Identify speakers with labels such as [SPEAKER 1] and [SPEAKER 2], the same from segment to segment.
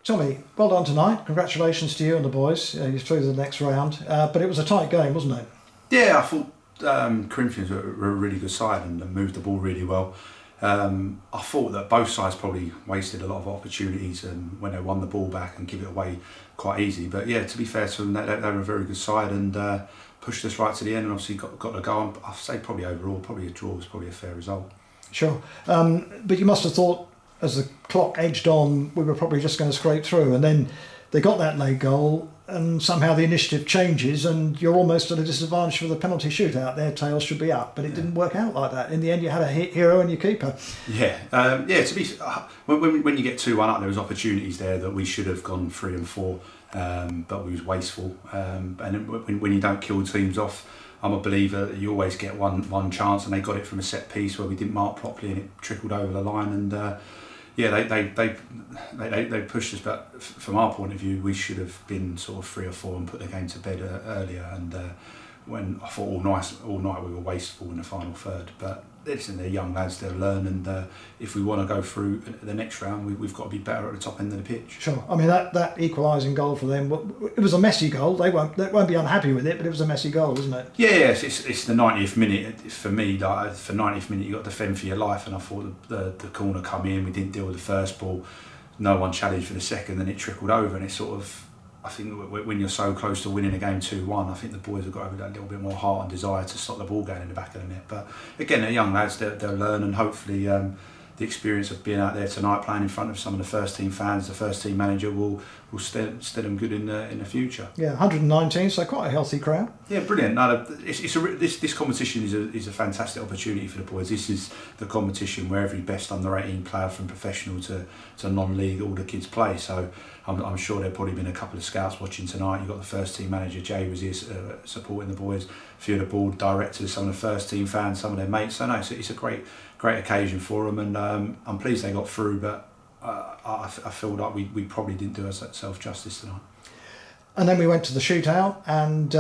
[SPEAKER 1] Tommy, well done tonight. Congratulations to you and the boys. You're through to the next round. But it was a tight game, wasn't it?
[SPEAKER 2] Yeah, I thought Corinthians were a really good side and moved the ball really well. I thought that both sides probably wasted a lot of opportunities when they won the ball back and give it away quite easy. But yeah, to be fair to them, they were a very good side and pushed us right to the end and obviously got the goal. I'd say probably overall, probably a draw was probably a fair result.
[SPEAKER 1] Sure. But you must have thought as the clock edged on, we were probably just going to scrape through. And then they got that late goal and somehow the initiative changes and you're almost at a disadvantage for the penalty shootout. Their tails should be up, but it didn't work out like that. In the end, you had a hero and your keeper.
[SPEAKER 2] Yeah, to be when you get 2-1 up, there was opportunities there that we should have gone 3 and 4, but we was wasteful. And when you don't kill teams off, I'm a believer that you always get one chance, and they got it from a set piece where we didn't mark properly and it trickled over the line. And they pushed us, but from our point of view, we should have been sort of 3 or 4 and put the game to bed earlier. And when I thought all night we were wasteful in the final third, but listen, they're young lads, they'll learn, and if we want to go through the next round, we've got to be better at the top end of the pitch.
[SPEAKER 1] Sure. I mean that equalising goal for them, it was a messy goal. They won't be unhappy with it, but it was a messy goal, isn't it?
[SPEAKER 2] Yeah, it's the 90th minute for me. Like, for 90th minute, you got to defend for your life, and I thought the corner come in. We didn't deal with the first ball. No one challenged for the second, and it trickled over, and it sort of. I think when you're so close to winning a game 2-1, I think the boys have got to have a little bit more heart and desire to stop the ball going in the back of the net. But again, they're young lads, they'll learn, and hopefully the experience of being out there tonight playing in front of some of the first team fans, the first team manager will stead them good in the future.
[SPEAKER 1] Yeah, 119, so quite a healthy crowd.
[SPEAKER 2] Yeah, brilliant. No, this competition is a fantastic opportunity for the boys. This is the competition where every best under 18 player from professional to non-league, all the kids play. So I'm sure there've probably been a couple of scouts watching tonight. You've got the first team manager, Jay was here supporting the boys, a few of the board directors, some of the first team fans, some of their mates. So no, it's a great occasion for them, and I'm pleased they got through, but I feel like we probably didn't do ourselves justice tonight.
[SPEAKER 1] And then we went to the shootout, and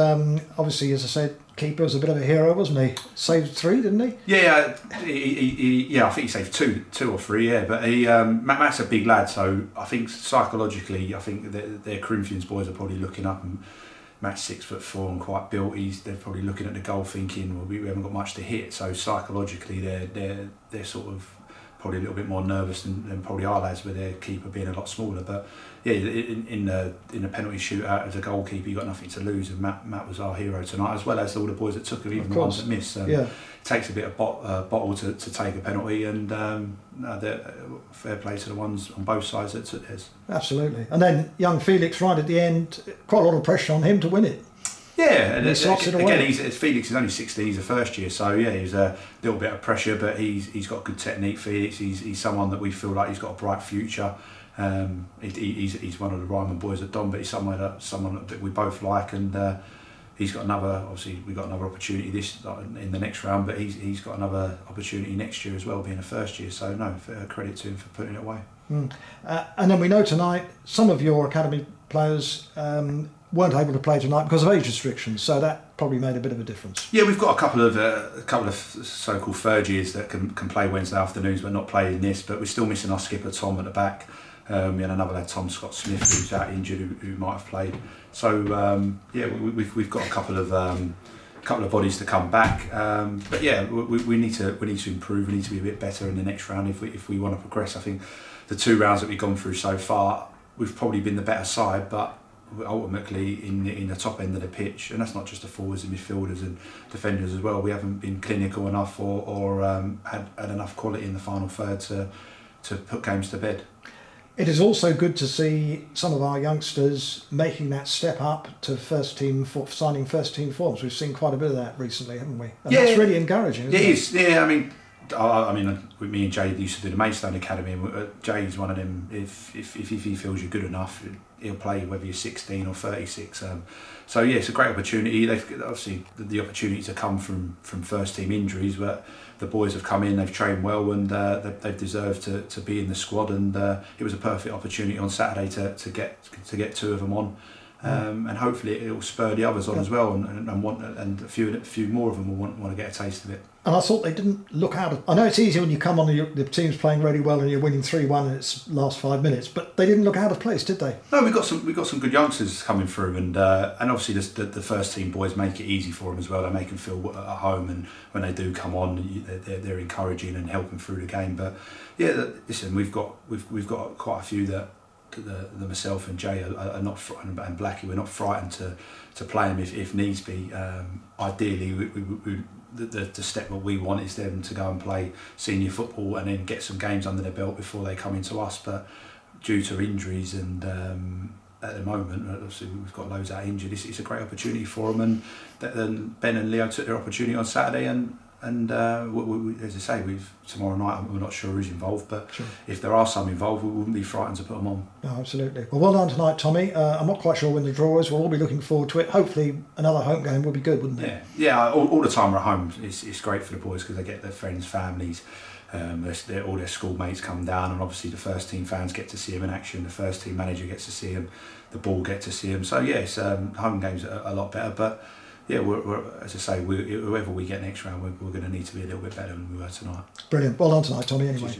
[SPEAKER 1] obviously, as I said, keeper was a bit of a hero, wasn't he? Saved 3, didn't he?
[SPEAKER 2] Yeah, I think he saved two or three. Yeah, but Matt's a big lad, so I think psychologically, I think their Corinthians boys are probably looking up, and Matt's 6'4" and quite built. They're probably looking at the goal, thinking, well, we haven't got much to hit. So psychologically, they're sort of probably a little bit more nervous than probably our lads, with their keeper being a lot smaller. But yeah, in the penalty shootout, as a goalkeeper, you got nothing to lose, and Matt was our hero tonight, as well as all the boys that took him, even the ones that missed. It takes a bit of bottle to take a penalty, and fair play to the ones on both sides that took theirs.
[SPEAKER 1] Absolutely. And then young Felix right at the end, quite a lot of pressure on him to win it.
[SPEAKER 2] Yeah, and again, Felix is only 16. He's a first year, so yeah, he's a little bit of pressure, but he's got good technique. Felix, he's someone that we feel like he's got a bright future. He's one of the Ryman boys at Tonbridge. He's someone that we both like, and he's got another. Obviously, we got another opportunity in the next round, but he's got another opportunity next year as well, being a first year. So no, credit to him for putting it away.
[SPEAKER 1] And then we know tonight some of your academy players weren't able to play tonight because of age restrictions, so that probably made a bit of a difference. Yeah,
[SPEAKER 2] we've got a couple of so-called third years that can play Wednesday afternoons, but not play in this. But we're still missing our skipper Tom at the back. We had another lad, Tom Scott Smith, who's out injured, who might have played. So we've got a couple of bodies to come back. But yeah, we need to improve. We need to be a bit better in the next round if we want to progress. I think the 2 rounds that we've gone through so far, we've probably been the better side, but ultimately in the top end of the pitch, and that's not just the forwards and midfielders and defenders as well. We haven't been clinical enough or had enough quality in the final third to put games to bed.
[SPEAKER 1] It is also good to see some of our youngsters making that step up to signing first team forms. We've seen quite a bit of that recently, haven't we? And that's really encouraging, isn't it?
[SPEAKER 2] It is, yeah. I mean, with me and Jay used to do the Maidstone Academy, and Jay's one of them. If he feels you're good enough, he'll play whether you're 16 or 36. So yeah, it's a great opportunity. They've obviously the opportunity to come from first team injuries, but the boys have come in, they've trained well, and they've deserved to be in the squad. And it was a perfect opportunity on Saturday to get 2 of them on. And hopefully it will spur the others on as well, and a few more of them will want to get a taste of it.
[SPEAKER 1] And I thought they didn't look out of... I know it's easy when you come on and the team's playing really well and you're winning 3-1 in its last 5 minutes, but they didn't look out of place, did they?
[SPEAKER 2] No, we got some good youngsters coming through, and obviously the first team boys make it easy for them as well. They make them feel at home, and when they do come on, they're encouraging and helping through the game. But yeah, listen, we've got quite a few that the myself and Jay are not frightened, and Blackie, we're not frightened to play them if needs be. Ideally, we the step that we want is them to go and play senior football and then get some games under their belt before they come into us. But due to injuries and at the moment, obviously we've got loads out injured. It's a great opportunity for them, and then Ben and Leo took their opportunity on Saturday, and as I say, tomorrow night we're not sure who's involved, but sure, if there are some involved, we wouldn't be frightened to put them on.
[SPEAKER 1] No, absolutely. Well done tonight, Tommy. I'm not quite sure when the draw is. We'll all be looking forward to it. Hopefully another home game would be good, wouldn't it?
[SPEAKER 2] Yeah. All the time we're at home, it's great for the boys because they get their friends, families, all their schoolmates come down, and obviously the first team fans get to see them in action. The first team manager gets to see them. The ball get to see them. So yes, home games are a lot better, but. Yeah, we're as I say, whoever we get next round, we're going to need to be a little bit better than we were tonight.
[SPEAKER 1] Brilliant. Well done tonight, Tommy, anyway.